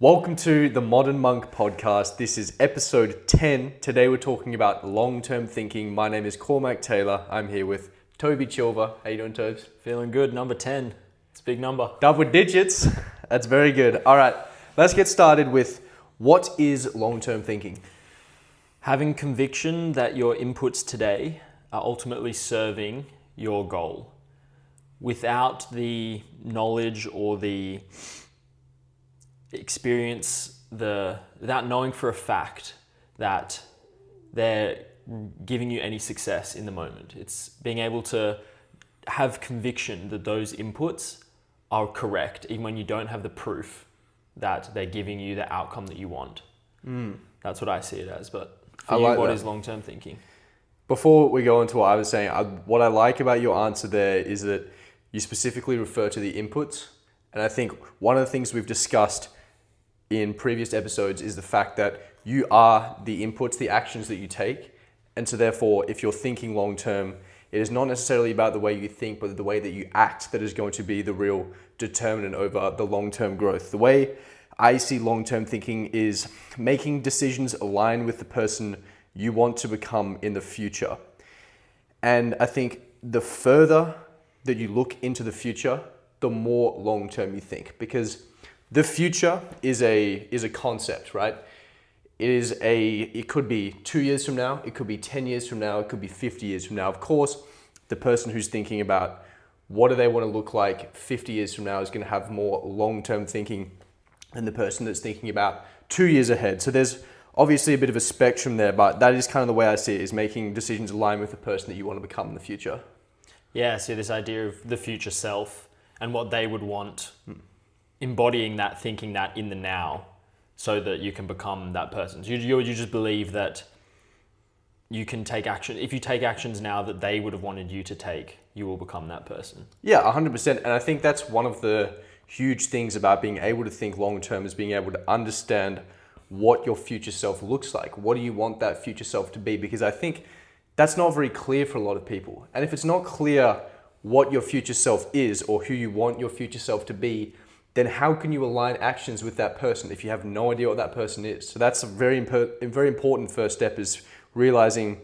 Welcome to the Modern Monk podcast. This is episode 10. Today we're talking about long-term thinking. My name is Cormac Taylor. I'm here with Toby Chilva. How you doing, Tobes? Feeling good. Number 10. It's a big number. Double digits. That's very good. All right, let's get started with what is long-term thinking? Having conviction that your inputs today are ultimately serving your goal. Without the knowledge or the experience, without knowing for a fact that they're giving you any success in the moment. It's being able to have conviction that those inputs are correct, even when you don't have the proof that they're giving you the outcome that you want. That's what I see it as. But for you, what is long-term thinking? Before we go into what I was saying, what I like about your answer there is that you specifically refer to the inputs. And I think one of the things we've discussed in previous episodes is the fact that you are the inputs, the actions that you take. And so therefore, if you're thinking long-term, it is not necessarily about the way you think, but the way that you act that is going to be the real determinant over the long-term growth. The way I see long-term thinking is making decisions align with the person you want to become in the future. And I think the further that you look into the future, the more long-term you think, because the future is a concept, right? It could be 2 years from now, it could be 10 years from now, it could be 50 years from now. Of course, the person who's thinking about what do they want to look like 50 years from now is going to have more long-term thinking than the person that's thinking about 2 years ahead. So there's obviously a bit of a spectrum there, but that is kind of the way I see it, is making decisions align with the person that you want to become in the future. Yeah, so this idea of the future self and what they would want, embodying that, thinking that in the now, so that you can become that person. So you just believe that you can take action. If you take actions now that they would have wanted you to take, you will become that person. Yeah, 100%. And I think that's one of the huge things about being able to think long-term, is being able to understand what your future self looks like. What do you want that future self to be? Because I think that's not very clear for a lot of people. And if it's not clear what your future self is or who you want your future self to be, then how can you align actions with that person if you have no idea what that person is? So that's a very important first step, is realizing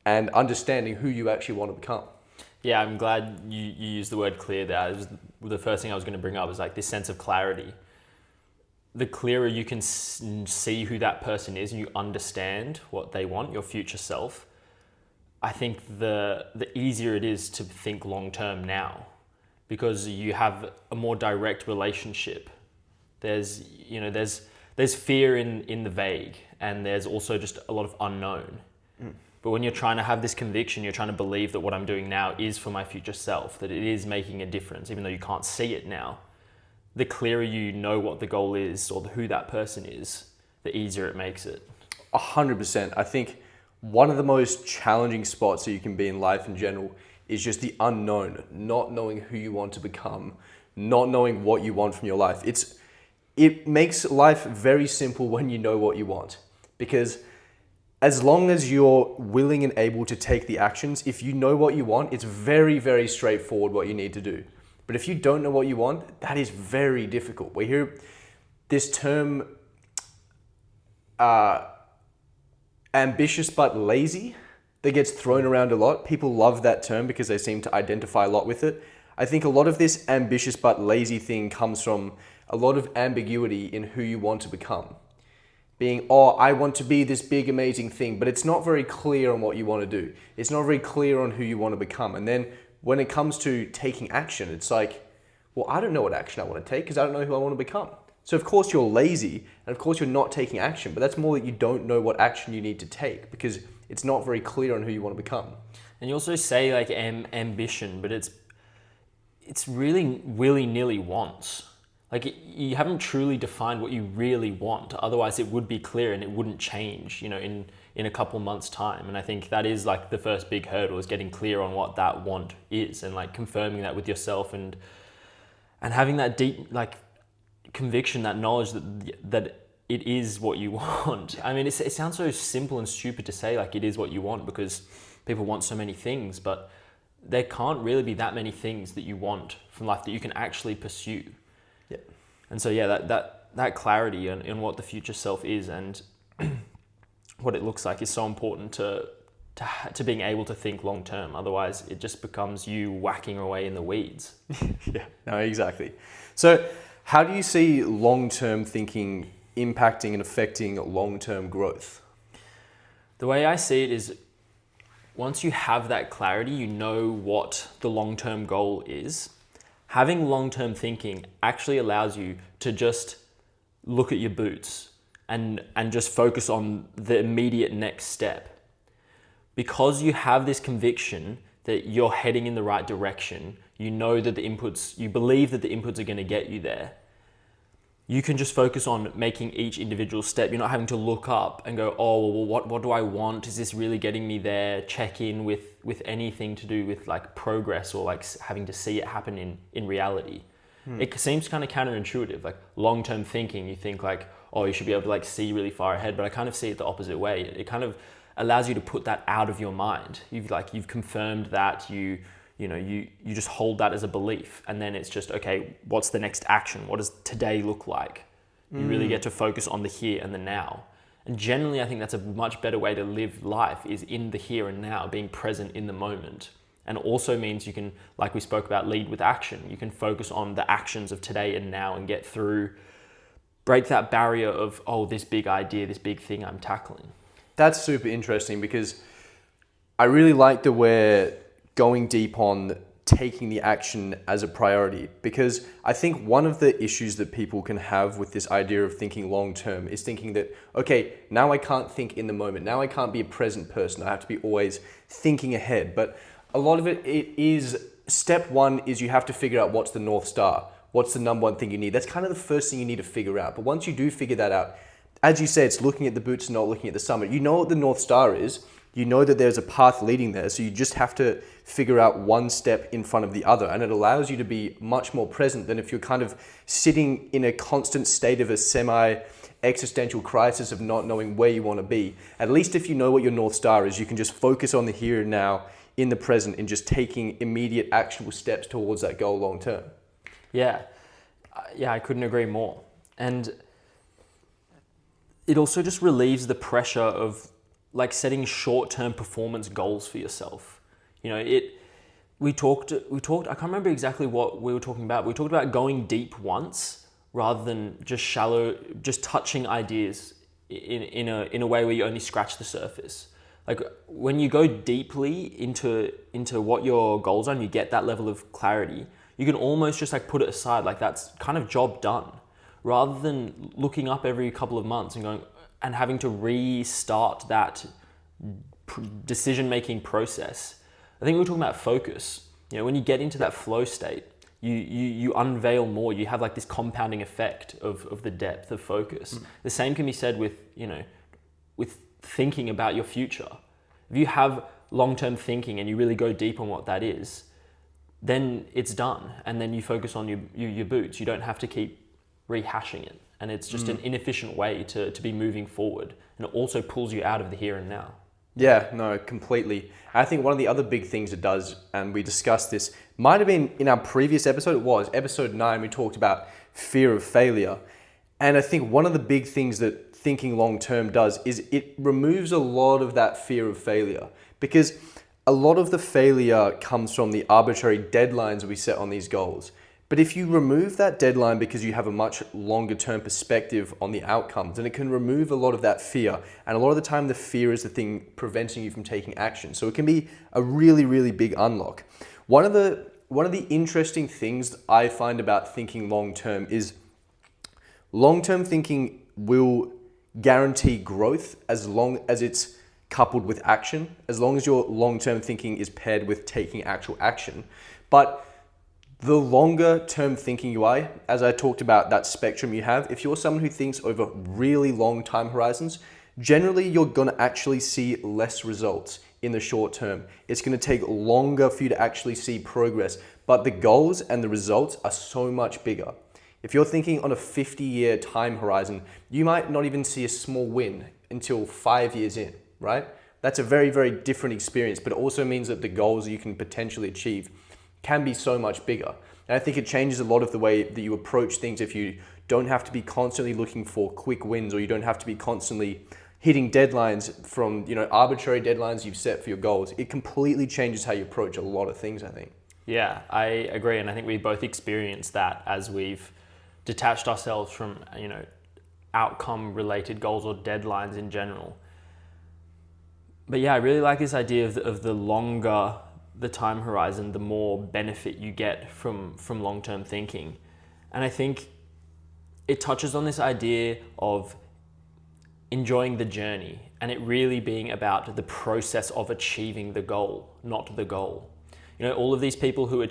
and understanding who you actually want to become. Yeah, I'm glad you used the word clear there. It was the first thing I was going to bring up, was like this sense of clarity. The clearer you can see who that person is and you understand what they want, your future self, I think the easier it is to think long-term now, because you have a more direct relationship. There's fear in the vague, and there's also just a lot of unknown. But when you're trying to have this conviction, you're trying to believe that what I'm doing now is for my future self, that it is making a difference, even though you can't see it now. The clearer you know what the goal is or who that person is, the easier it makes it. 100%. I think one of the most challenging spots that you can be in life in general is just the unknown, not knowing who you want to become, not knowing what you want from your life. It makes life very simple when you know what you want, because as long as you're willing and able to take the actions, if you know what you want, it's very, very straightforward what you need to do. But if you don't know what you want, that is very difficult. We hear this term, ambitious but lazy, that gets thrown around a lot. People love that term because they seem to identify a lot with it. I think a lot of this ambitious but lazy thing comes from a lot of ambiguity in who you want to become. Being, I want to be this big, amazing thing, but it's not very clear on what you want to do. It's not very clear on who you want to become. And then when it comes to taking action, it's like, well, I don't know what action I want to take because I don't know who I want to become. So of course you're lazy, and of course you're not taking action, but that's more that you don't know what action you need to take because it's not very clear on who you want to become. And you also say like ambition, but it's really willy-nilly wants. Like you haven't truly defined what you really want. Otherwise it would be clear and it wouldn't change, in a couple months' time. And I think that is like the first big hurdle, is getting clear on what that want is, and like confirming that with yourself, and having that deep like conviction, that knowledge that it is what you want. I mean, it sounds so simple and stupid to say like it is what you want, because people want so many things, but there can't really be that many things that you want from life that you can actually pursue. Yeah. And so yeah, that that clarity in what the future self is and what it looks like is so important to being able to think long term. Otherwise, it just becomes you whacking away in the weeds. Yeah, no, exactly. So how do you see long-term thinking impacting and affecting long-term growth? The way I see it is once you have that clarity, you know what the long-term goal is. Having long-term thinking actually allows you to just look at your boots and just focus on the immediate next step. Because you have this conviction that you're heading in the right direction, you know that you believe that the inputs are going to get you there. You can just focus on making each individual step. You're not having to look up and go, oh, well, what do I want? Is this really getting me there? Check in with anything to do with like progress or like having to see it happen in reality. It seems kind of counterintuitive. Like long-term thinking, you think like, oh, you should be able to like see really far ahead, but I kind of see it the opposite way. It kind of allows you to put that out of your mind. You've confirmed that you just hold that as a belief, and then it's just, okay, what's the next action? What does today look like? You really get to focus on the here and the now. And generally, I think that's a much better way to live life, is in the here and now, being present in the moment. And also means you can, like we spoke about, lead with action. You can focus on the actions of today and now and break that barrier of, oh, this big idea, this big thing I'm tackling. That's super interesting, because I really like that we're going deep on taking the action as a priority, because I think one of the issues that people can have with this idea of thinking long term is thinking that, okay, now I can't think in the moment. Now I can't be a present person. I have to be always thinking ahead. But a lot of it is step one is you have to figure out what's the North Star. What's the number one thing you need? That's kind of the first thing you need to figure out. But once you do figure that out, as you say, it's looking at the boots, not looking at the summit. You know what the North Star is. You know that there's a path leading there. So you just have to figure out one step in front of the other. And it allows you to be much more present than if you're kind of sitting in a constant state of a semi-existential crisis of not knowing where you want to be. At least if you know what your North Star is, you can just focus on the here and now, in the present, and just taking immediate actionable steps towards that goal long term. Yeah, I couldn't agree more. And it also just relieves the pressure of like setting short-term performance goals for yourself. You know, we talked, I can't remember exactly what we were talking about. We talked about going deep once rather than just touching ideas in a way where you only scratch the surface. Like when you go deeply into what your goals are and you get that level of clarity, you can almost just like put it aside, like that's kind of job done, rather than looking up every couple of months and going and having to restart that decision-making process. I think we were talking about focus. You know, when you get into that flow state, you unveil more. You have like this compounding effect of the depth of focus. The same can be said with thinking about your future. If you have long-term thinking and you really go deep on what that is, then it's done. And then you focus on your boots. You don't have to keep rehashing it. And it's just an inefficient way to be moving forward. And it also pulls you out of the here and now. Yeah, no, completely. I think one of the other big things it does, and we discussed this, might have been in our previous episode, it was episode 9, we talked about fear of failure. And I think one of the big things that thinking long term does is it removes a lot of that fear of failure, because a lot of the failure comes from the arbitrary deadlines we set on these goals. But if you remove that deadline because you have a much longer term perspective on the outcomes, then it can remove a lot of that fear. And a lot of the time the fear is the thing preventing you from taking action. So it can be a really, really big unlock. One of the interesting things I find about thinking long term is long-term thinking will guarantee growth as long as it's coupled with action, as long as your long-term thinking is paired with taking actual action. But the longer term thinking you are, as I talked about that spectrum you have, if you're someone who thinks over really long time horizons, generally you're going to actually see less results in the short term. It's going to take longer for you to actually see progress, but the goals and the results are so much bigger. If you're thinking on a 50-year time horizon, you might not even see a small win until 5 years in, right? That's a very, very different experience, but it also means that the goals you can potentially achieve can be so much bigger. And I think it changes a lot of the way that you approach things if you don't have to be constantly looking for quick wins, or you don't have to be constantly hitting deadlines from, arbitrary deadlines you've set for your goals. It completely changes how you approach a lot of things, I think. Yeah, I agree. And I think we both experienced that as we've detached ourselves from, outcome related goals or deadlines in general. But yeah, I really like this idea of the longer the time horizon, the more benefit you get from long-term thinking. And I think it touches on this idea of enjoying the journey and it really being about the process of achieving the goal, not the goal. All of these people who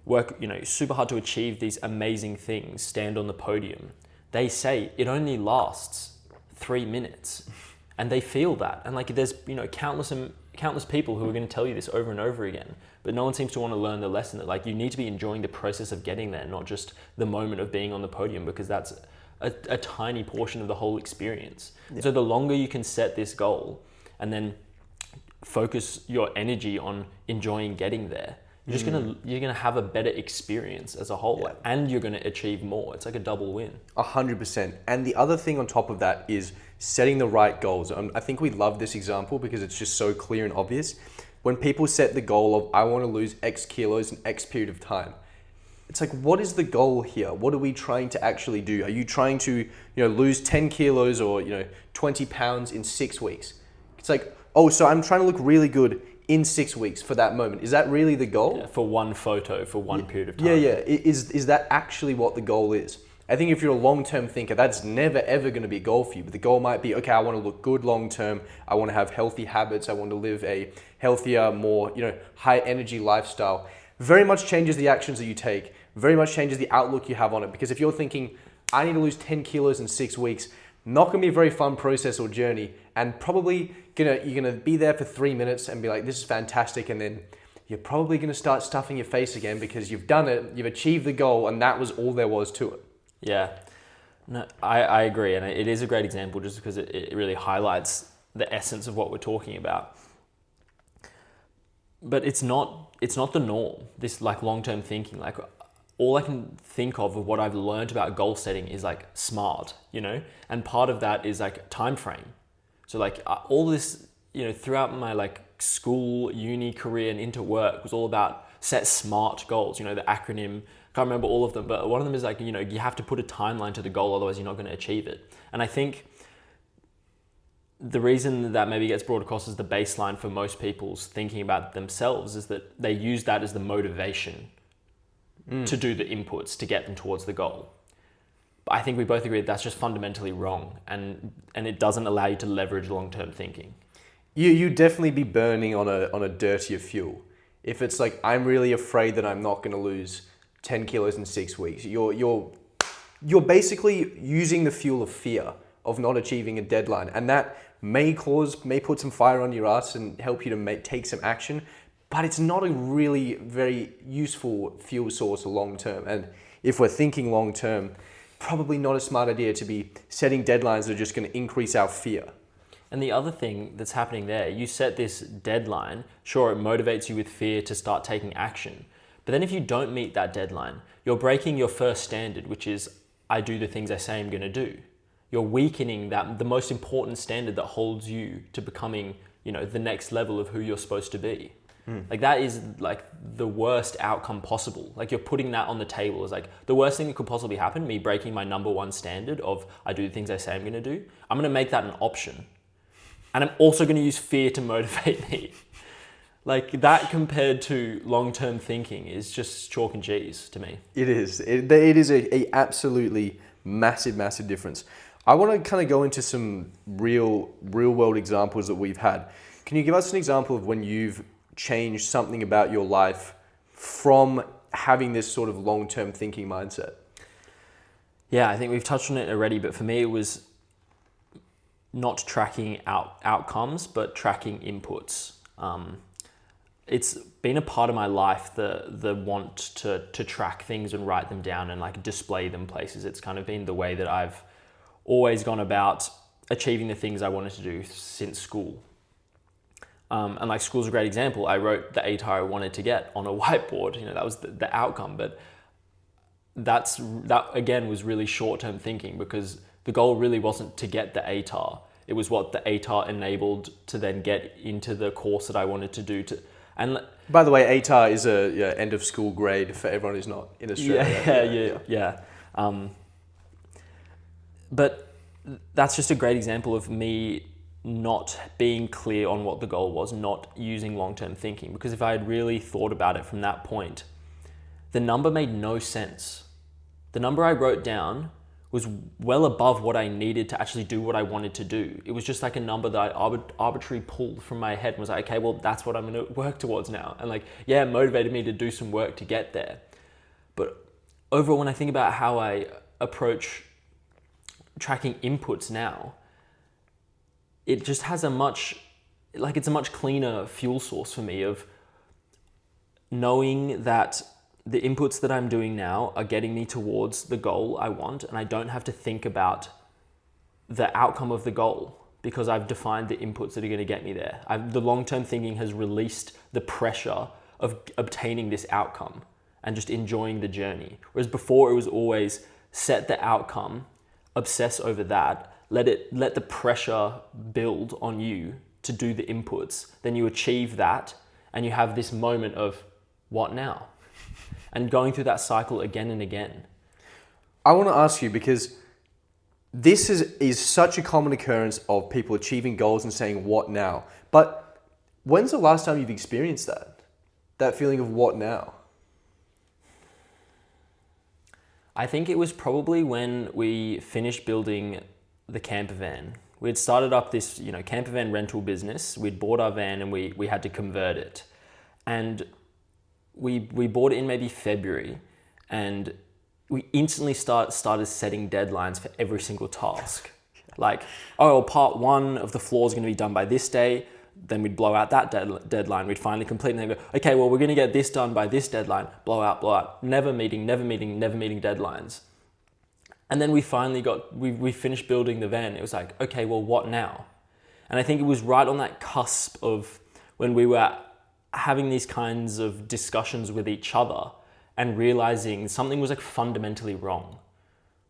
work super hard to achieve these amazing things, stand on the podium, they say it only lasts 3 minutes. And they feel that. And there's, countless people who are going to tell you this over and over again, but no one seems to want to learn the lesson that you need to be enjoying the process of getting there, not just the moment of being on the podium, because that's a tiny portion of the whole experience. Yeah. So the longer you can set this goal and then focus your energy on enjoying getting there, you're gonna have a better experience as a whole, and you're gonna achieve more. It's like a double win. 100%. And the other thing on top of that is setting the right goals. I think we love this example because it's just so clear and obvious. When people set the goal of, I want to lose X kilos in X period of time, it's what is the goal here? What are we trying to actually do? Are you trying to, lose 10 kilos or, 20 pounds in 6 weeks? It's so I'm trying to look really good in 6 weeks for that moment. Is that really the goal? Yeah, for one photo, for one period of time. Yeah. Is that actually what the goal is? I think if you're a long-term thinker, that's never ever going to be a goal for you. But the goal might be, okay, I want to look good long-term. I want to have healthy habits. I want to live a healthier, more, high energy lifestyle. Very much changes the actions that you take. Very much changes the outlook you have on it. Because if you're thinking, I need to lose 10 kilos in 6 weeks, not going to be a very fun process or journey. And probably you're going to be there for 3 minutes and be like, this is fantastic. And then you're probably going to start stuffing your face again because you've done it, you've achieved the goal, and that was all there was to it. Yeah, no, I agree. And it is a great example just because it really highlights the essence of what we're talking about. But it's not the norm, this long-term thinking. All I can think of what I've learned about goal setting is SMART, and part of that is time frame. So all this, throughout my school, uni career and into work was all about set SMART goals, the acronym. Can't remember all of them, but one of them is you have to put a timeline to the goal, otherwise you're not going to achieve it. And I think the reason that maybe gets brought across as the baseline for most people's thinking about themselves is that they use that as the motivation to do the inputs to get them towards the goal. But I think we both agree that's just fundamentally wrong, and it doesn't allow you to leverage long-term thinking. You definitely be burning on a dirtier fuel. If it's I'm really afraid that I'm not going to lose 10 kilos in 6 weeks, you're basically using the fuel of fear of not achieving a deadline, and that may put some fire on your ass and help you to take some action, but it's not a really very useful fuel source long term. And if we're thinking long term, probably not a smart idea to be setting deadlines that are just going to increase our fear. And the other thing that's happening there, you set this deadline, sure, it motivates you with fear to start taking action. But then if you don't meet that deadline, you're breaking your first standard, which is, I do the things I say I'm going to do. You're weakening the most important standard that holds you to becoming, the next level of who you're supposed to be. That is the worst outcome possible. You're putting that on the table as the worst thing that could possibly happen, me breaking my number one standard of I do the things I say I'm going to do. I'm going to make that an option. And I'm also going to use fear to motivate me. That compared to long-term thinking is just chalk and cheese to me. It is. It is a absolutely massive, massive difference. I want to kind of go into some real world examples that we've had. Can you give us an example of when you've changed something about your life from having this sort of long-term thinking mindset? Yeah, I think we've touched on it already, but for me it was not tracking outcomes, but tracking inputs. It's been a part of my life, the want to track things and write them down and display them places. It's kind of been the way that I've always gone about achieving the things I wanted to do since school. And like school's a great example. I wrote the ATAR I wanted to get on a whiteboard. You know, that was the outcome. But that again was really short-term thinking, because the goal really wasn't to get the ATAR. It was what the ATAR enabled to then get into the course that I wanted to do. And by the way, ATAR is a end of school grade for everyone who's not in Australia. Yeah. But that's just a great example of me not being clear on what the goal was, not using long-term thinking. Because if I had really thought about it from that point, the number made no sense. The number I wrote down was well above what I needed to actually do what I wanted to do. It was just like a number that I arbitrarily pulled from my head and was like, okay, well, that's what I'm going to work towards now. And like, yeah, it motivated me to do some work to get there. But overall, when I think about how I approach tracking inputs now, it just has it's a much cleaner fuel source for me of knowing that the inputs that I'm doing now are getting me towards the goal I want, and I don't have to think about the outcome of the goal because I've defined the inputs that are going to get me there. The long-term thinking has released the pressure of obtaining this outcome and just enjoying the journey. Whereas before, it was always set the outcome, obsess over that, let the pressure build on you to do the inputs. Then you achieve that and you have this moment of what now? And going through that cycle again and again. I want to ask you, because this is such a common occurrence of people achieving goals and saying, what now? But when's the last time you've experienced that? That feeling of what now? I think it was probably when we finished building the camper van. We'd started up this, camper van rental business. We'd bought our van and we had to convert it. And we bought it in maybe February, and we instantly started setting deadlines for every single task. Like, part 1 of the floor is going to be done by this day. Then we'd blow out that deadline. We'd finally complete and then go, okay, well, we're going to get this done by this deadline. Blow out. Never meeting deadlines. And then we finally we finished building the van. It was like, okay, well, what now? And I think it was right on that cusp of when we were having these kinds of discussions with each other and realizing something was like fundamentally wrong.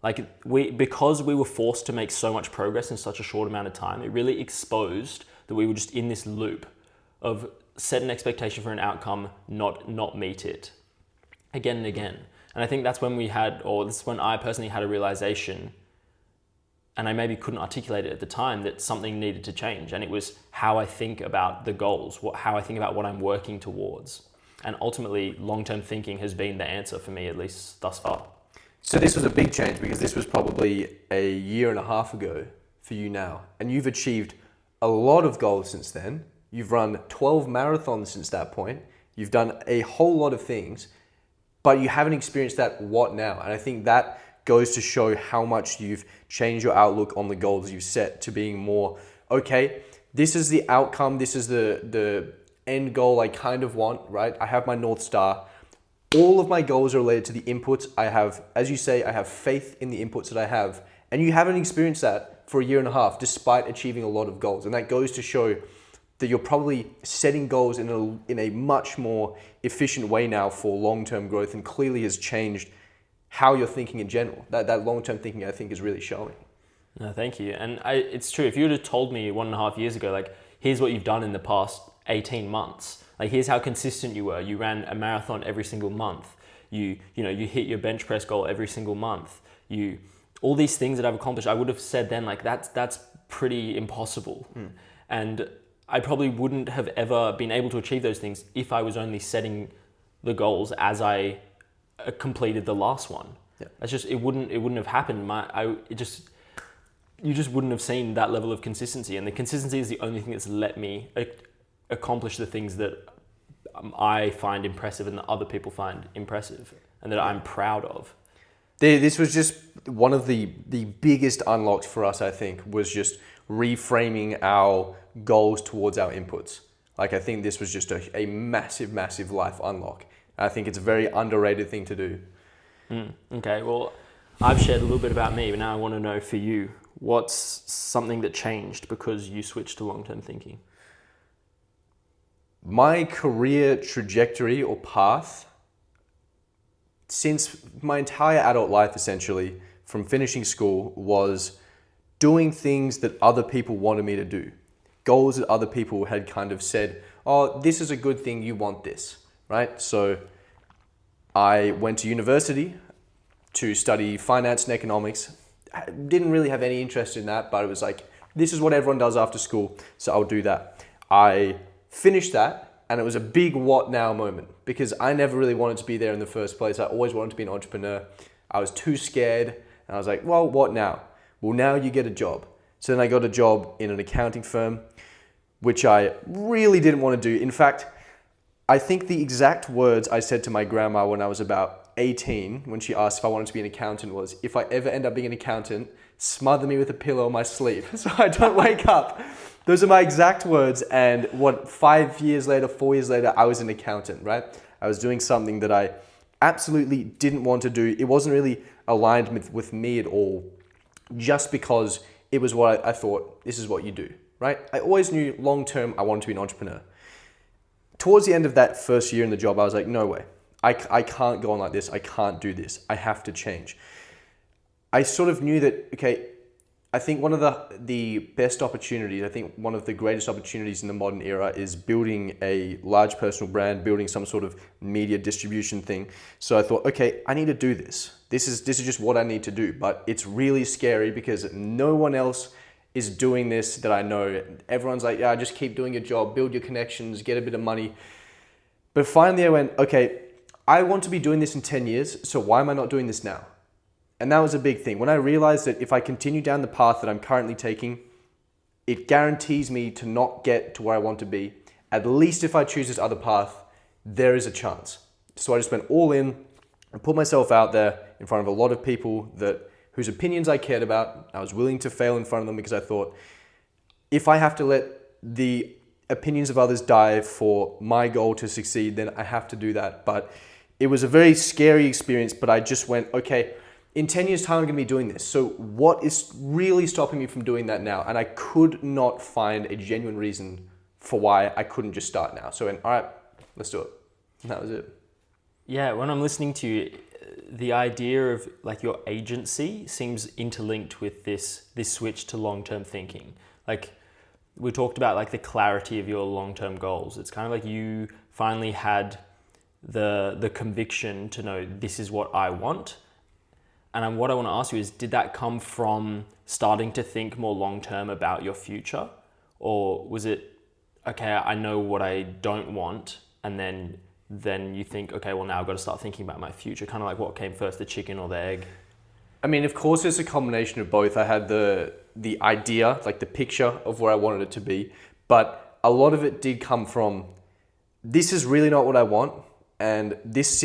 Like because we were forced to make so much progress in such a short amount of time, it really exposed that we were just in this loop of set an expectation for an outcome, not meet it again and again. And I think that's when that's when I personally had a realization, and I maybe couldn't articulate it at the time, that something needed to change. And it was how I think about the goals, how I think about what I'm working towards. And ultimately, long-term thinking has been the answer for me, at least thus far. So this was a big change, because this was probably a year and a half ago for you now. And you've achieved a lot of goals since then. You've run 12 marathons since that point. You've done a whole lot of things, but you haven't experienced that what now. And I think that goes to show how much you've changed your outlook on the goals you've set to being more, okay, this is the outcome, this is the end goal I kind of want, right? I have my North Star. All of my goals are related to the inputs I have. As you say, I have faith in the inputs that I have. And you haven't experienced that for a year and a half, despite achieving a lot of goals. And that goes to show that you're probably setting goals in a much more efficient way now for long-term growth, and clearly has changed how you're thinking in general. That long-term thinking, I think, is really showing. No, thank you. And it's true. If you would have told me 1.5 years ago, like, here's what you've done in the past 18 months. Like, here's how consistent you were. You ran a marathon every single month. You hit your bench press goal every single month. All these things that I've accomplished, I would have said then, like, that's pretty impossible. And I probably wouldn't have ever been able to achieve those things if I was only setting the goals as I completed the last one. Yeah. That's just, it wouldn't have happened. You just wouldn't have seen that level of consistency, and the consistency is the only thing that's let me accomplish the things that I find impressive and that other people find impressive and that I'm proud of. This was just one of the biggest unlocks for us, I think, was just reframing our goals towards our inputs. Like, I think this was just a massive, massive life unlock. I think it's a very underrated thing to do. Okay, well, I've shared a little bit about me, but now I want to know for you, what's something that changed because you switched to long-term thinking? my career trajectory or path since my entire adult life, essentially, from finishing school, was doing things that other people wanted me to do. Goals that other people had kind of said, oh, this is a good thing, you want this, right? So I went to university to study finance and economics. I didn't really have any interest in that, but it was like, this is what everyone does after school, so I'll do that. I finished that, and it was a big what now moment because I never really wanted to be there in the first place. I always wanted to be an entrepreneur. I was too scared, and I was like, well, what now? Well, now you get a job. So then I got a job in an accounting firm, which I really didn't want to do. In fact, I think the exact words I said to my grandma when I was about 18, when she asked if I wanted to be an accountant, was, if I ever end up being an accountant, smother me with a pillow on my sleeve so I don't wake up. Those are my exact words. And 4 years later, I was an accountant, right? I was doing something that I absolutely didn't want to do. It wasn't really aligned with me at all, just because it was what I thought, this is what you do, right? I always knew long-term I wanted to be an entrepreneur. Towards the end of that first year in the job, I was like, no way. I can't go on like this. I can't do this. I have to change. I sort of knew that, okay, I think one of the best opportunities, I think one of the greatest opportunities in the modern era is building a large personal brand, building some sort of media distribution thing. So I thought, okay, I need to do this. This is just what I need to do. But it's really scary because no one else is doing this that I know. Everyone's like, yeah, just keep doing your job, build your connections, get a bit of money. But finally I went, okay, I want to be doing this in 10 years, so why am I not doing this now? And that was a big thing. When I realized that if I continue down the path that I'm currently taking, it guarantees me to not get to where I want to be. At least if I choose this other path, there is a chance. So I just went all in and put myself out there in front of a lot of people whose opinions I cared about. I was willing to fail in front of them because I thought, if I have to let the opinions of others die for my goal to succeed, then I have to do that. But it was a very scary experience, but I just went, okay, in 10 years' time, I'm going to be doing this. So what is really stopping me from doing that now? And I could not find a genuine reason for why I couldn't just start now. So I went, all right, let's do it. And that was it. Yeah, when I'm listening to you, the idea of like your agency seems interlinked with this switch to long-term thinking. Like we talked about like the clarity of your long-term goals. It's kind of like you finally had the conviction to know this is what I want. And what I want to ask you is, did that come from starting to think more long-term about your future? Or was it, okay, I know what I don't want, and then you think, okay, well now I've got to start thinking about my future, kind of like what came first, the chicken or the egg? I mean, of course, it's a combination of both. I had the idea, like the picture of where I wanted it to be, but a lot of it did come from, this is really not what I want, and this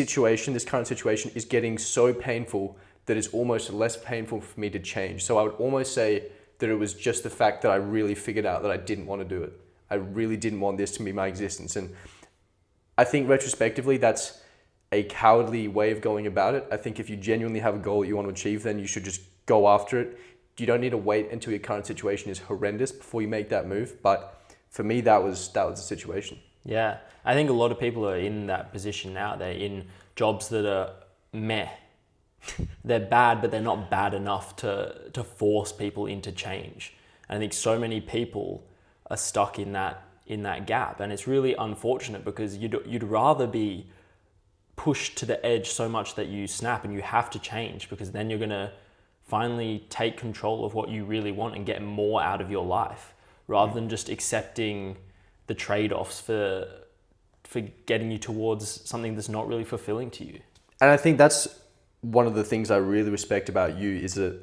current situation is getting so painful that it's almost less painful for me to change. So I would almost say that it was just the fact that I really figured out that I didn't want to do it. I really didn't want this to be my existence. And I think retrospectively, that's a cowardly way of going about it. I think if you genuinely have a goal that you want to achieve, then you should just go after it. You don't need to wait until your current situation is horrendous before you make that move. But for me, that was the situation. Yeah, I think a lot of people are in that position now. They're in jobs that are meh. They're bad, but they're not bad enough to force people into change. And I think so many people are stuck in that gap, and it's really unfortunate because you'd rather be pushed to the edge so much that you snap and you have to change, because then you're gonna finally take control of what you really want and get more out of your life, rather than just accepting the trade-offs for getting you towards something that's not really fulfilling to you. And I think that's one of the things I really respect about you, is that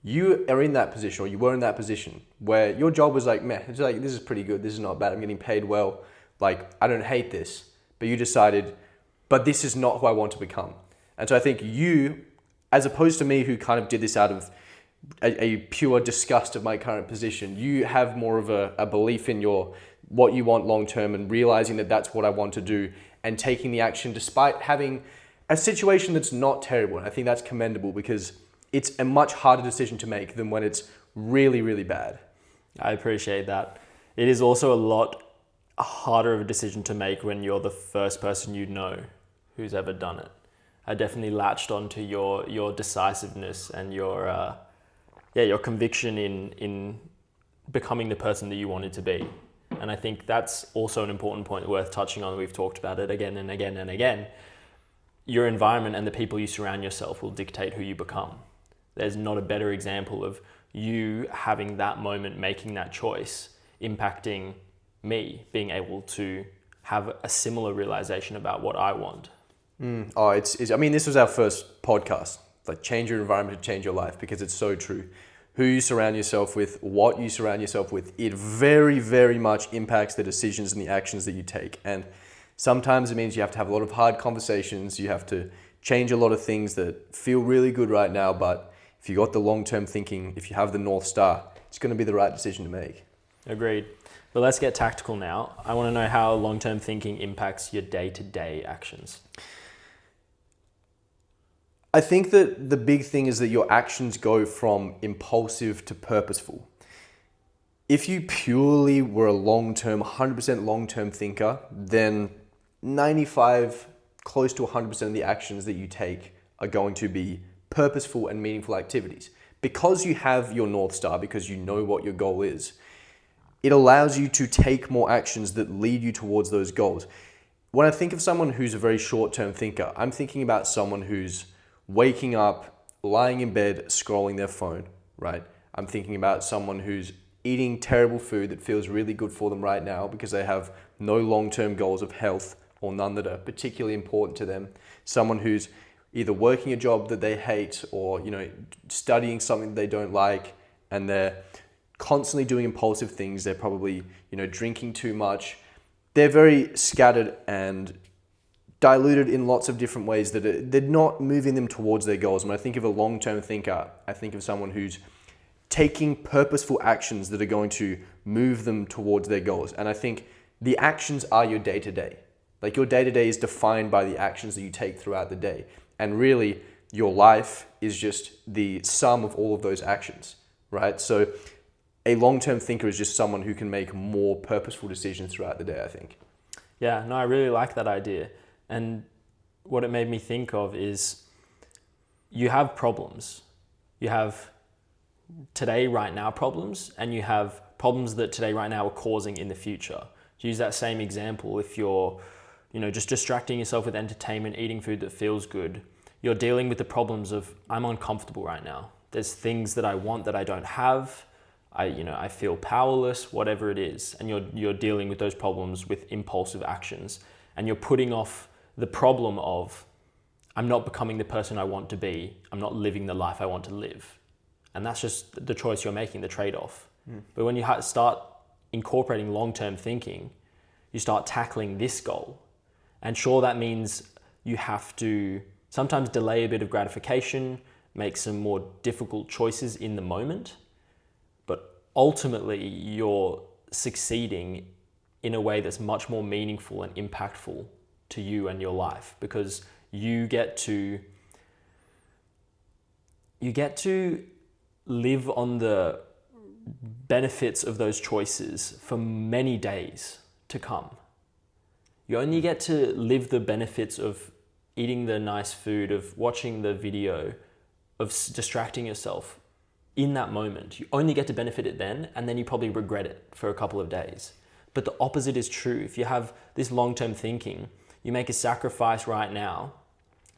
you are in that position, or you were in that position where your job was like, meh, it's like, this is pretty good, this is not bad, I'm getting paid well, like, I don't hate this. But you decided, but this is not who I want to become. And so I think you, as opposed to me who kind of did this out of a pure disgust of my current position, you have more of a belief in what you want long term, and realizing that that's what I want to do, and taking the action despite having a situation that's not terrible. And I think that's commendable, because it's a much harder decision to make than when it's really, really bad. I appreciate that. It is also a lot harder of a decision to make when you're the first person you know who's ever done it. I definitely latched onto your decisiveness and your conviction in becoming the person that you wanted to be. And I think that's also an important point worth touching on. We've talked about it again and again and again. Your environment and the people you surround yourself will dictate who you become. There's not a better example of you having that moment, making that choice, impacting me, being able to have a similar realization about what I want. I mean, this was our first podcast, like change your environment to change your life, because it's so true. Who you surround yourself with, what you surround yourself with, it very, very much impacts the decisions and the actions that you take. And sometimes it means you have to have a lot of hard conversations. You have to change a lot of things that feel really good right now. But if you got the long-term thinking, if you have the North Star, it's going to be the right decision to make. Agreed. But let's get tactical now. I want to know how long-term thinking impacts your day-to-day actions. I think that the big thing is that your actions go from impulsive to purposeful. If you purely were a long-term, 100% long-term thinker, then 95, close to 100% of the actions that you take are going to be purposeful and meaningful activities. Because you have your North Star, because you know what your goal is, it allows you to take more actions that lead you towards those goals. When I think of someone who's a very short-term thinker, I'm thinking about someone who's waking up, lying in bed, scrolling their phone, right? I'm thinking about someone who's eating terrible food that feels really good for them right now because they have no long-term goals of health or none that are particularly important to them. Someone who's either working a job that they hate or, studying something they don't like, and they're constantly doing impulsive things. They're probably, drinking too much. They're very scattered and diluted in lots of different ways that they're not moving them towards their goals. When I think of a long-term thinker, I think of someone who's taking purposeful actions that are going to move them towards their goals. And I think the actions are your day-to-day. Like your day-to-day is defined by the actions that you take throughout the day. And really, your life is just the sum of all of those actions, right? So a long-term thinker is just someone who can make more purposeful decisions throughout the day, I think. Yeah, no, I really like that idea. And what it made me think of is you have problems. You have today, right now problems, and you have problems that today, right now are causing in the future. To use that same example, if you're, just distracting yourself with entertainment, eating food that feels good, you're dealing with the problems of, I'm uncomfortable right now. There's things that I want that I don't have. I feel powerless, whatever it is. And you're dealing with those problems with impulsive actions. And you're putting off the problem of, I'm not becoming the person I want to be. I'm not living the life I want to live. And that's just the choice you're making, the trade-off. But when you start incorporating long-term thinking, you start tackling this goal. And sure, that means you have to sometimes delay a bit of gratification, make some more difficult choices in the moment. But ultimately, you're succeeding in a way that's much more meaningful and impactful to you and your life, because you get to live on the benefits of those choices for many days to come. You only get to live the benefits of eating the nice food, of watching the video, of distracting yourself in that moment. You only get to benefit it then, and then you probably regret it for a couple of days. But the opposite is true. If you have this long-term thinking, you make a sacrifice right now.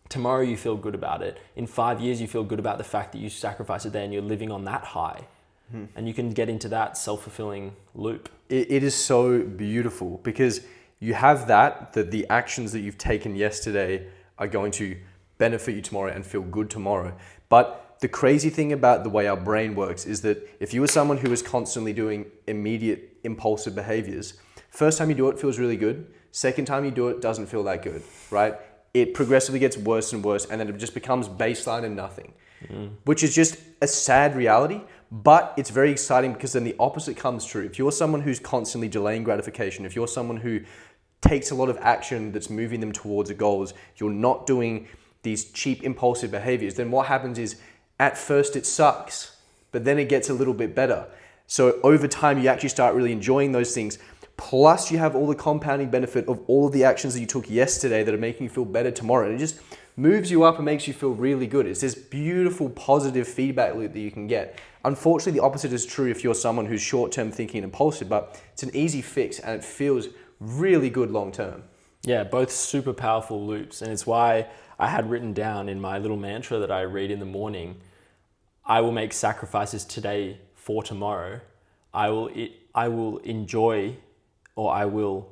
Tomorrow you feel good about it. In 5 years, you feel good about the fact that you sacrificed it there and you're living on that high. And you can get into that self-fulfilling loop. It is so beautiful because you have that the actions that you've taken yesterday are going to benefit you tomorrow and feel good tomorrow. But the crazy thing about the way our brain works is that if you were someone who was constantly doing immediate impulsive behaviors, first time you do it feels really good. Second time you do it doesn't feel that good, right? It progressively gets worse and worse, and then it just becomes baseline and nothing, which is just a sad reality, but it's very exciting because then the opposite comes true. If you're someone who's constantly delaying gratification, if you're someone who takes a lot of action that's moving them towards goals, you're not doing these cheap impulsive behaviors, then what happens is at first it sucks, but then it gets a little bit better. So over time, you actually start really enjoying those things. plus you have all the compounding benefit of all of the actions that you took yesterday that are making you feel better tomorrow. And it just moves you up and makes you feel really good. It's this beautiful positive feedback loop that you can get. Unfortunately, the opposite is true if you're someone who's short-term thinking and impulsive, but it's an easy fix and it feels really good long-term. Yeah, both super powerful loops. And it's why I had written down in my little mantra that I read in the morning, I will make sacrifices today for tomorrow. I will enjoy, or I will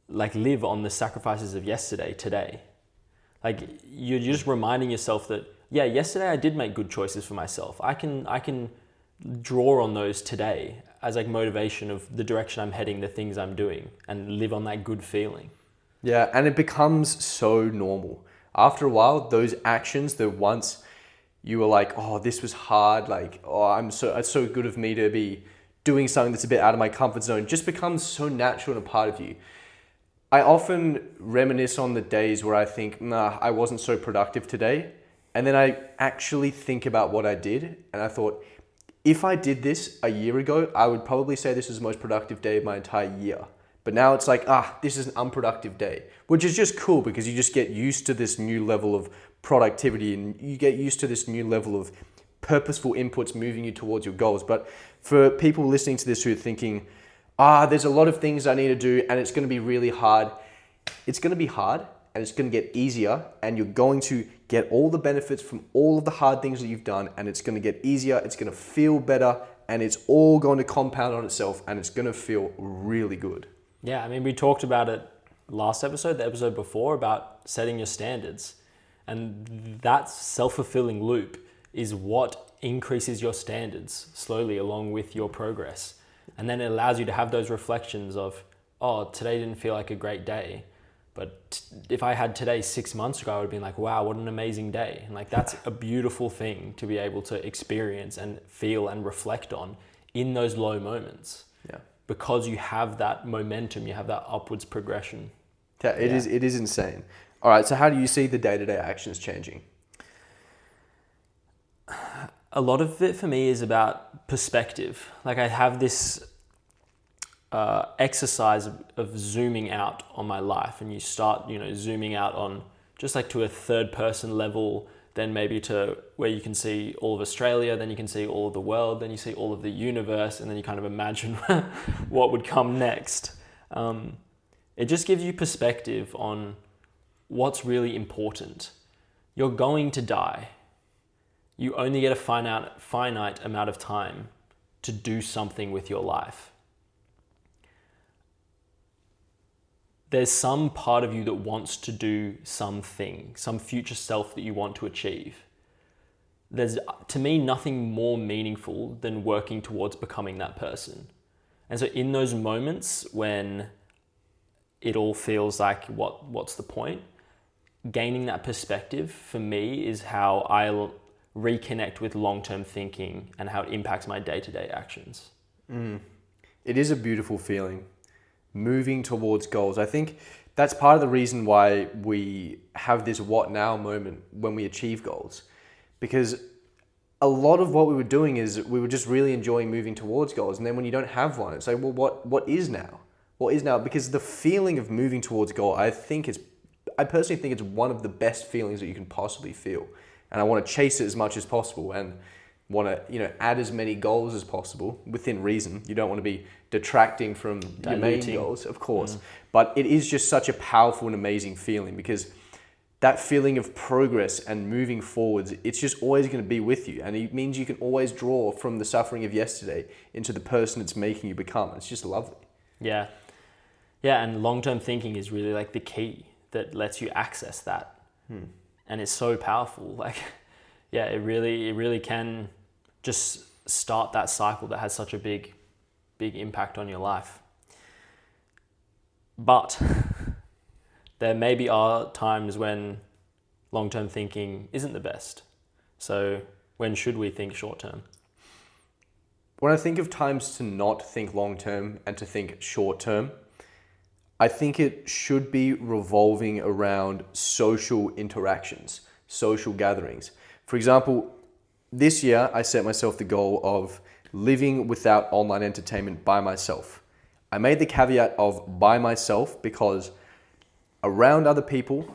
live on the sacrifices of yesterday today. You're just reminding yourself that, yeah, yesterday I did make good choices for myself. I can draw on those today as motivation of the direction I'm heading, the things I'm doing, and live on that good feeling. Yeah, and it becomes so normal. After a while, those actions that once you were like, oh, this was hard, it's so good of me to be doing something that's a bit out of my comfort zone, just becomes so natural and a part of you. I often reminisce on the days where I think, I wasn't so productive today. And then I actually think about what I did. And I thought, if I did this a year ago, I would probably say this was the most productive day of my entire year. But now it's like, this is an unproductive day, which is just cool because you just get used to this new level of productivity and you get used to this new level of purposeful inputs moving you towards your goals. But for people listening to this who are thinking, there's a lot of things I need to do and it's going to be really hard. It's going to be hard and it's going to get easier and you're going to get all the benefits from all of the hard things that you've done and it's going to get easier, it's going to feel better and it's all going to compound on itself and it's going to feel really good. Yeah, I mean, we talked about it last episode, the episode before, about setting your standards. And that self-fulfilling loop is what increases your standards slowly along with your progress. And then it allows you to have those reflections of, today didn't feel like a great day. But if I had today 6 months ago, I would have been like, wow, what an amazing day. And that's a beautiful thing to be able to experience and feel and reflect on in those low moments. Yeah. Because you have that momentum, you have that upwards progression. Yeah, it is insane. All right, so how do you see the day-to-day actions changing? A lot of it for me is about perspective. I have this exercise of zooming out on my life, and you start, zooming out on just to a third person level, then maybe to where you can see all of Australia, then you can see all of the world, then you see all of the universe, and then you kind of imagine what would come next. It just gives you perspective on what's really important. You're going to die. You only get a finite amount of time to do something with your life. There's some part of you that wants to do something, some future self that you want to achieve. There's, to me, nothing more meaningful than working towards becoming that person. And so in those moments when it all feels like, what's the point? Gaining that perspective for me is how I'll reconnect with long-term thinking and how it impacts my day-to-day actions. It is a beautiful feeling. Moving towards goals. I think that's part of the reason why we have this what now moment when we achieve goals. Because a lot of what we were doing is we were just really enjoying moving towards goals. And then when you don't have one, it's like, well, what is now? What is now? Because the feeling of moving towards goal, I personally think it's one of the best feelings that you can possibly feel. And I want to chase it as much as possible and want to, add as many goals as possible within reason. You don't want to be detracting from your main goals, of course. But it is just such a powerful and amazing feeling because that feeling of progress and moving forwards, it's just always going to be with you. And it means you can always draw from the suffering of yesterday into the person it's making you become. It's just lovely. Yeah. Yeah, and long-term thinking is really the key that lets you access that. And it's so powerful. It really can just start that cycle that has such a big impact on your life. But there maybe are times when long-term thinking isn't the best. So when should we think short-term? When I think of times to not think long-term and to think short-term, I think it should be revolving around social interactions, social gatherings. For example, this year I set myself the goal of living without online entertainment by myself. I made the caveat of by myself because around other people,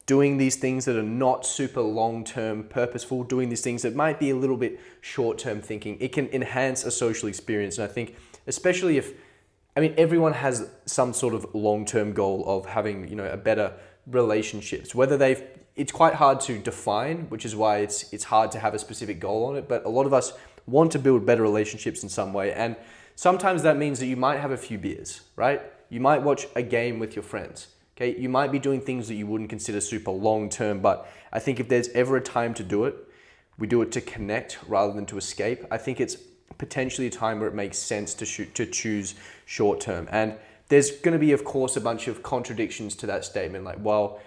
doing these things that are not super long-term purposeful, doing these things that might be a little bit short-term thinking, it can enhance a social experience. And I think, especially if, I mean, everyone has some sort of long-term goal of having, you know, a better relationships, it's quite hard to define, which is why it's hard to have a specific goal on it. But a lot of us want to build better relationships in some way. And sometimes that means that you might have a few beers, right? You might watch a game with your friends. Okay, you might be doing things that you wouldn't consider super long term, but I think if there's ever a time to do it, we do it to connect rather than to escape. I think it's potentially a time where it makes sense to choose short term. And there's going to be, of course, a bunch of contradictions to that statement. Like, well,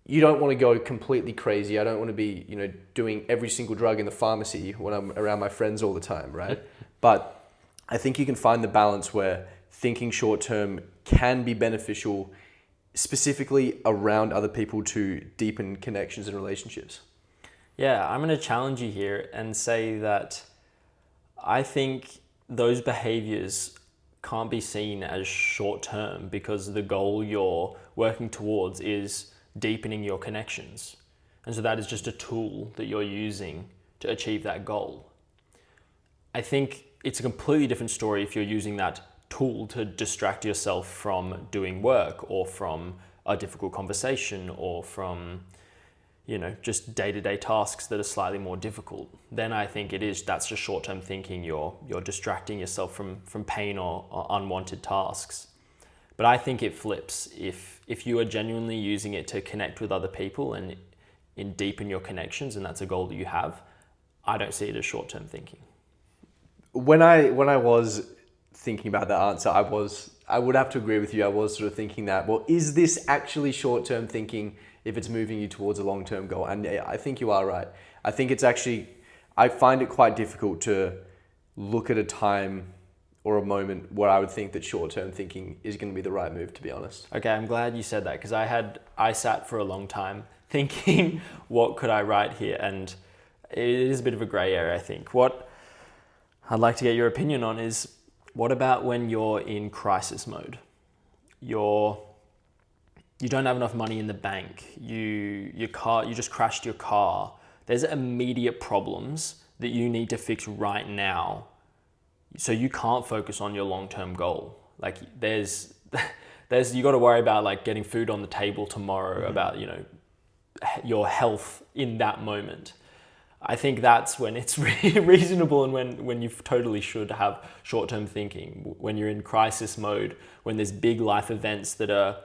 you don't want to go completely crazy. I don't want to be, you know, doing every single drug in the pharmacy when I'm around my friends all the time, right? But I think you can find the balance where thinking short term can be beneficial, specifically around other people, to deepen connections and relationships. Yeah, I'm going to challenge you here and say that I think those behaviors can't be seen as short term because the goal you're working towards is deepening your connections. And so that is just a tool that you're using to achieve that goal. I think it's a completely different story if you're using that tool to distract yourself from doing work or from a difficult conversation or from, you know, just day-to-day tasks that are slightly more difficult. Then I think that's just short-term thinking. You're distracting yourself from pain or unwanted tasks. But I think it flips. If you are genuinely using it to connect with other people and deepen your connections, and that's a goal that you have, I don't see it as short-term thinking. When I was thinking about that answer, I would have to agree with you. I was sort of thinking that, well, is this actually short-term thinking if it's moving you towards a long-term goal? And I think you are right. I think it's actually, I find it quite difficult to look at a time or a moment where I would think that short-term thinking is going to be the right move, to be honest. Okay, I'm glad you said that because I sat for a long time thinking, what could I write here? And it is a bit of a gray area, I think. What I'd like to get your opinion on is, what about when you're in crisis mode? You don't have enough money in the bank. You just crashed your car. There's immediate problems that you need to fix right now. So you can't focus on your long-term goal. Like there's you got to worry about like getting food on the table tomorrow, about, you know, your health in that moment. I think that's when it's really reasonable and when you totally should have short-term thinking. When you're in crisis mode, when there's big life events that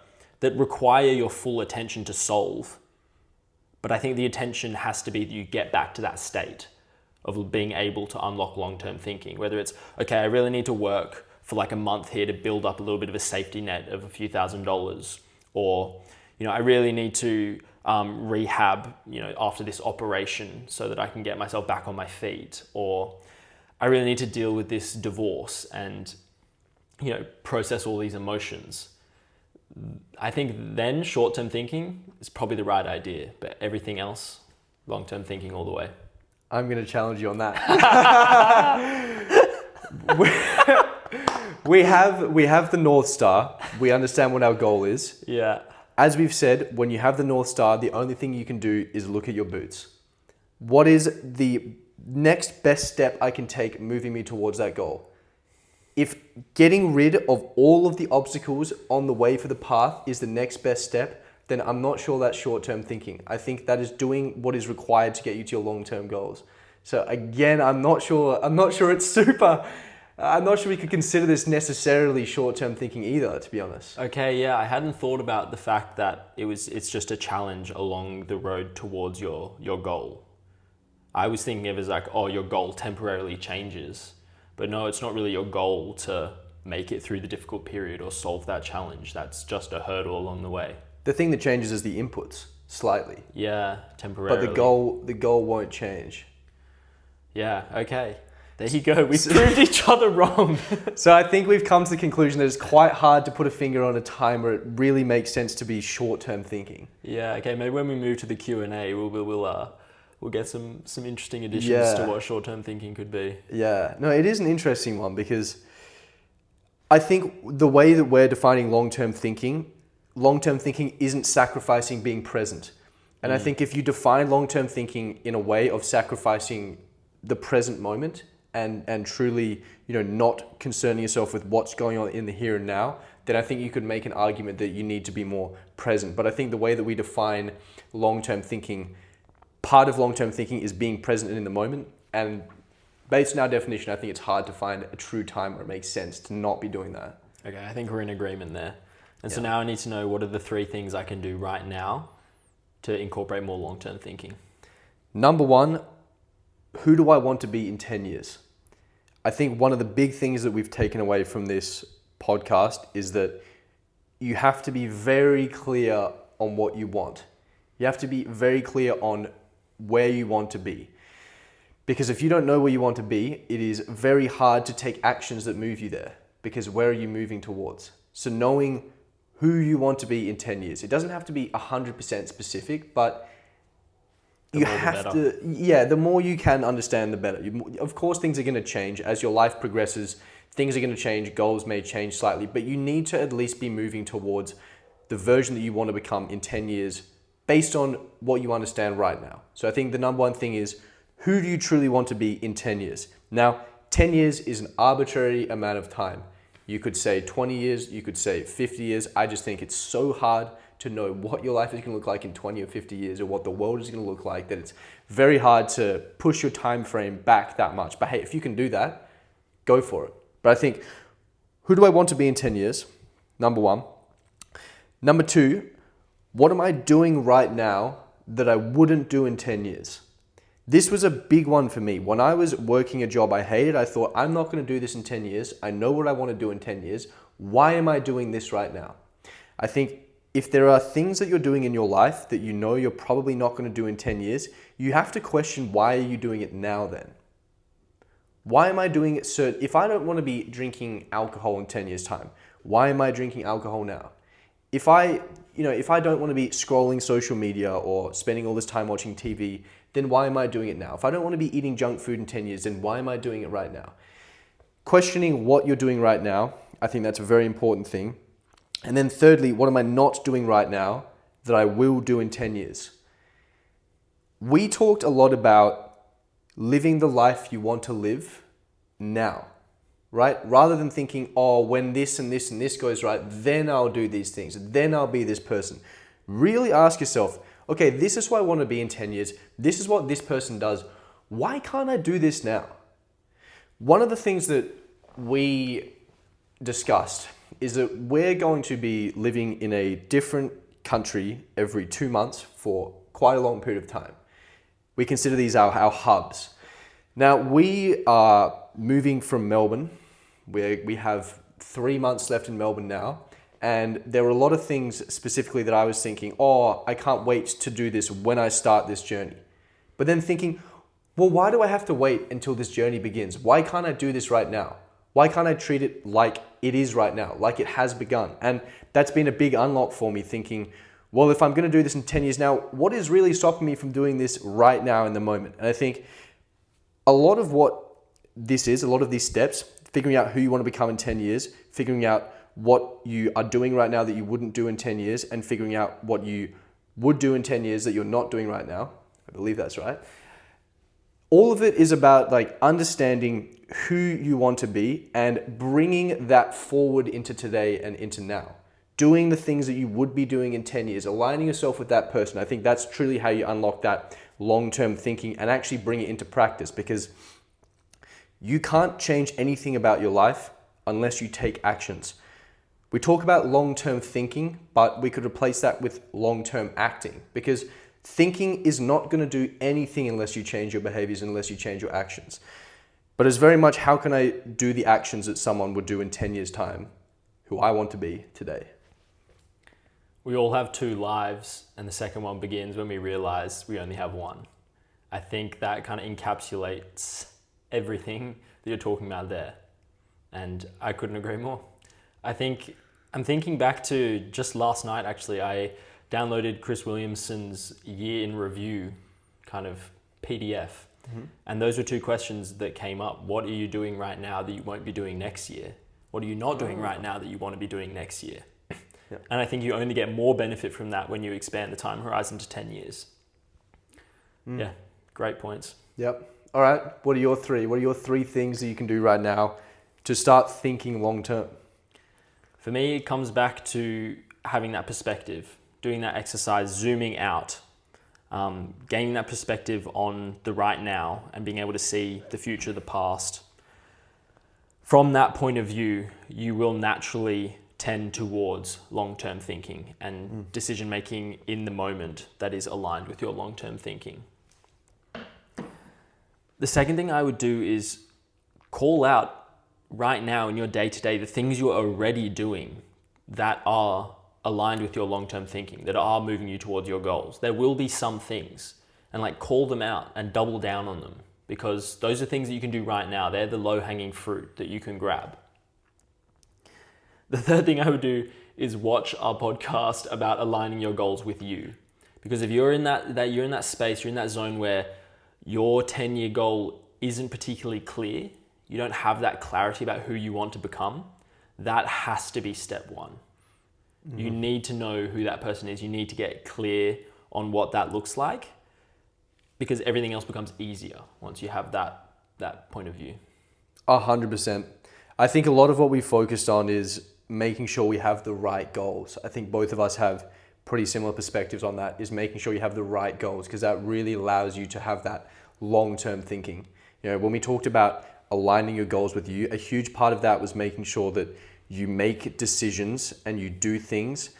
require your full attention to solve. But I think the attention has to be that you get back to that state of being able to unlock long-term thinking. Whether it's, okay, I really need to work for like a month here to build up a little bit of a safety net of a few $1,000s, or, you know, I really need to rehab, you know, after this operation so that I can get myself back on my feet, or I really need to deal with this divorce and, you know, process all these emotions. I think then short-term thinking is probably the right idea, but everything else, long-term thinking all the way. I'm going to challenge you on that. we have the North Star. We understand what our goal is. Yeah. As we've said, when you have the North Star, the only thing you can do is look at your boots. What is the next best step I can take moving me towards that goal? If getting rid of all of the obstacles on the way for the path is the next best step, then I'm not sure that's short-term thinking. I think that is doing what is required to get you to your long-term goals. So again, I'm not sure we could consider this necessarily short-term thinking either, to be honest. Okay, yeah, I hadn't thought about the fact that it's just a challenge along the road towards your goal. I was thinking of it as like, oh, your goal temporarily changes. But no, it's not really your goal to make it through the difficult period or solve that challenge. That's just a hurdle along the way. The thing that changes is the inputs, slightly. Yeah, temporarily. But the goal won't change. Yeah, okay. There you go. We proved each other wrong. So I think we've come to the conclusion that it's quite hard to put a finger on a time where it really makes sense to be short-term thinking. Yeah, okay. Maybe when we move to the Q&A, we'll get some interesting additions to what short-term thinking could be. Yeah. No, it is an interesting one because I think the way that we're defining long-term thinking isn't sacrificing being present. And I think if you define long-term thinking in a way of sacrificing the present moment and truly, not concerning yourself with what's going on in the here and now, then I think you could make an argument that you need to be more present. But I think the way that we define long-term thinking, part of long-term thinking is being present in the moment. And based on our definition, I think it's hard to find a true time where it makes sense to not be doing that. Okay, I think we're in agreement there. And so now I need to know, what are the 3 things I can do right now to incorporate more long-term thinking? Number 1, who do I want to be in 10 years? I think one of the big things that we've taken away from this podcast is that you have to be very clear on what you want. You have to be very clear on where you want to be. Because if you don't know where you want to be, it is very hard to take actions that move you there. Because where are you moving towards? So knowing who you want to be in 10 years. It doesn't have to be 100% specific, but you have to, the more you can understand, the better. Of course, things are going to change as your life progresses. Things are going to change. Goals may change slightly, but you need to at least be moving towards the version that you want to become in 10 years based on what you understand right now. So I think the number 1 thing is, who do you truly want to be in 10 years? Now, 10 years is an arbitrary amount of time. You could say 20 years, you could say 50 years. I just think it's so hard to know what your life is going to look like in 20 or 50 years or what the world is going to look like that it's very hard to push your time frame back that much. But hey, if you can do that, go for it. But I think, who do I want to be in 10 years? Number 1. Number 2, what am I doing right now that I wouldn't do in 10 years? This was a big one for me. When I was working a job I hated, I thought, I'm not going to do this in 10 years. I know what I want to do in 10 years. Why am I doing this right now? I think if there are things that you're doing in your life that you know you're probably not going to do in 10 years, you have to question, why are you doing it now then? Why am I doing it? So if I don't want to be drinking alcohol in 10 years time, why am I drinking alcohol now? If I don't want to be scrolling social media or spending all this time watching TV, then why am I doing it now? If I don't want to be eating junk food in 10 years, then why am I doing it right now? Questioning what you're doing right now, I think that's a very important thing. And then thirdly, what am I not doing right now that I will do in 10 years? We talked a lot about living the life you want to live now, right? Rather than thinking, when this and this and this goes right, then I'll do these things, then I'll be this person. Really ask yourself, okay, this is who I want to be in 10 years. This is what this person does. Why can't I do this now? One of the things that we discussed is that we're going to be living in a different country every 2 months for quite a long period of time. We consider these our hubs. Now, we are moving from Melbourne, where we have 3 months left in Melbourne now. And there were a lot of things specifically that I was thinking, I can't wait to do this when I start this journey. But then thinking, well, why do I have to wait until this journey begins? Why can't I do this right now? Why can't I treat it like it is right now, like it has begun? And that's been a big unlock for me, thinking, well, if I'm going to do this in 10 years now, what is really stopping me from doing this right now in the moment? And I think a lot of what this is, a lot of these steps, figuring out who you want to become in 10 years, figuring out what you are doing right now that you wouldn't do in 10 years, and figuring out what you would do in 10 years that you're not doing right now. I believe that's right. All of it is about understanding who you want to be and bringing that forward into today and into now. Doing the things that you would be doing in 10 years, aligning yourself with that person. I think that's truly how you unlock that long-term thinking and actually bring it into practice, because you can't change anything about your life unless you take actions. We talk about long-term thinking, but we could replace that with long-term acting, because thinking is not going to do anything unless you change your behaviors, unless you change your actions. But it's very much, how can I do the actions that someone would do in 10 years' time, who I want to be today? We all have 2 lives, and the second one begins when we realize we only have one. I think that kind of encapsulates everything that you're talking about there. And I couldn't agree more. I'm thinking back to just last night, actually. I downloaded Chris Williamson's year in review kind of PDF. Mm-hmm. And those were 2 questions that came up. What are you doing right now that you won't be doing next year? What are you not doing right now that you want to be doing next year? Yeah. And I think you only get more benefit from that when you expand the time horizon to 10 years. Yeah, great points. Yep. All right. What are your three? What are your three things that you can do right now to start thinking long term? For me, it comes back to having that perspective, doing that exercise, zooming out, gaining that perspective on the right now and being able to see the future, the past. From that point of view, you will naturally tend towards long-term thinking and decision-making in the moment that is aligned with your long-term thinking. The second thing I would do is call out right now in your day-to-day the things you're already doing that are aligned with your long-term thinking, that are moving you towards your goals. There will be some things, and call them out and double down on them, because those are things that you can do right now. They're the low-hanging fruit that you can grab. The third thing I would do is watch our podcast about aligning your goals with you. Because if you're in that space, you're in that zone where your 10-year goal isn't particularly clear, you don't have that clarity about who you want to become, that has to be step one. Mm-hmm. You need to know who that person is. You need to get clear on what that looks like, because everything else becomes easier once you have that point of view. 100%. I think a lot of what we focused on is making sure we have the right goals. I think both of us have pretty similar perspectives on that, is making sure you have the right goals, because that really allows you to have that long-term thinking. When we talked about aligning your goals with you, a huge part of that was making sure that you make decisions and you do things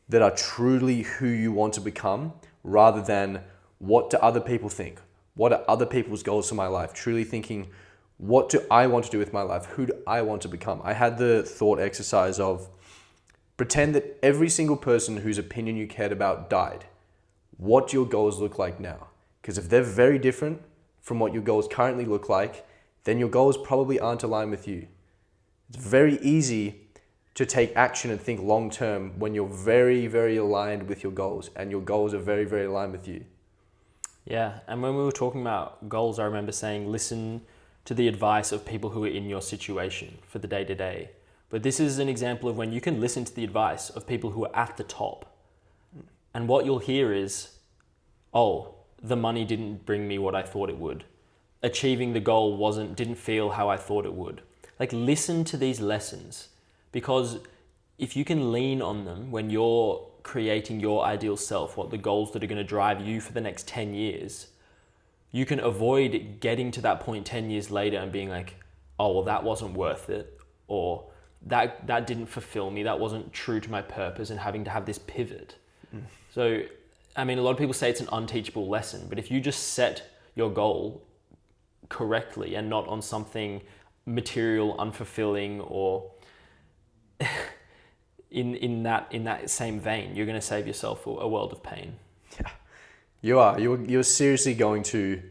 that are truly who you want to become, rather than what do other people think? What are other people's goals for my life? Truly thinking, what do I want to do with my life? Who do I want to become? I had the thought exercise of pretend that every single person whose opinion you cared about died. What do your goals look like now? Because if they're very different from what your goals currently look like, then your goals probably aren't aligned with you. It's very easy to take action and think long term when you're very, very aligned with your goals, and your goals are very, very aligned with you. Yeah, and when we were talking about goals, I remember saying listen to the advice of people who are in your situation for the day-to-day. But this is an example of when you can listen to the advice of people who are at the top. And what you'll hear is, oh, the money didn't bring me what I thought it would. Achieving the goal didn't feel how I thought it would. Listen to these lessons, because if you can lean on them when you're creating your ideal self, what the goals that are going to drive you for the next 10 years, you can avoid getting to that point 10 years later and being like, oh, well, that wasn't worth it, or that didn't fulfill me, that wasn't true to my purpose, and having to have this pivot. So, a lot of people say it's an unteachable lesson, but if you just set your goal correctly and not on something material, unfulfilling, or in that same vein, you're going to save yourself a world of pain. Yeah, you are. You're seriously going to.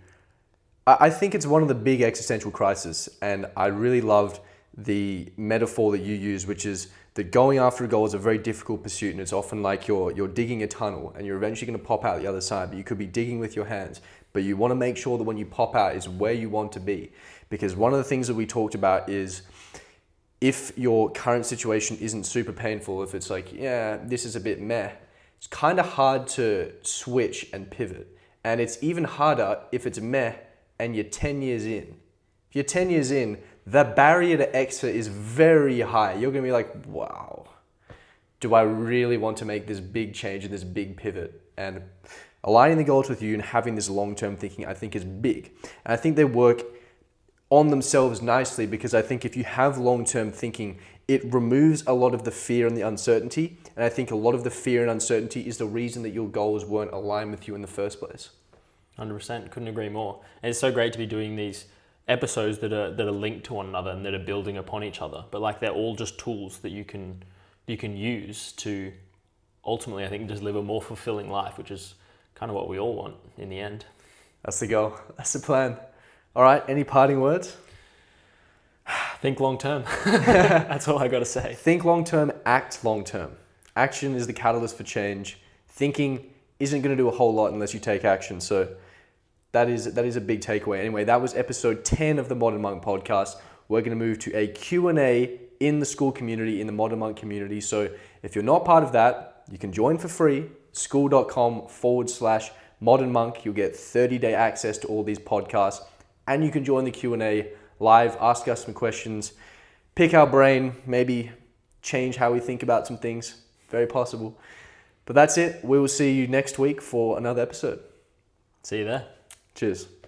I think it's one of the big existential crises, and I really loved the metaphor that you use, which is that going after a goal is a very difficult pursuit, and it's often like you're digging a tunnel, and you're eventually going to pop out the other side. But you could be digging with your hands, but you want to make sure that when you pop out is where you want to be, because one of the things that we talked about is, if your current situation isn't super painful, if it's like, yeah, this is a bit meh, it's kind of hard to switch and pivot. And it's even harder if it's meh and you're 10 years in. If you're 10 years in, the barrier to exit is very high. You're going to be like, wow, do I really want to make this big change and this big pivot? And aligning the goals with you and having this long-term thinking, I think, is big. And I think they work on themselves nicely, because I think if you have long-term thinking, it removes a lot of the fear and the uncertainty. And I think a lot of the fear and uncertainty is the reason that your goals weren't aligned with you in the first place. 100%, couldn't agree more. And it's so great to be doing these episodes that are linked to one another and that are building upon each other. But they're all just tools that you can use to ultimately, I think, just live a more fulfilling life, which is kind of what we all want in the end. That's the goal. That's the plan. All right, any parting words? Think long term. That's all I got to say. Think long term, act long term. Action is the catalyst for change. Thinking isn't going to do a whole lot unless you take action. So that is a big takeaway. Anyway, that was episode 10 of the Modern Monk podcast. We're going to move to a Q&A in the school community, in the Modern Monk community. So if you're not part of that, you can join for free, school.com/Modern Monk. You'll get 30-day access to all these podcasts, and you can join the Q&A live, ask us some questions, pick our brain, maybe change how we think about some things. Very possible. But that's it. We will see you next week for another episode. See you there. Cheers.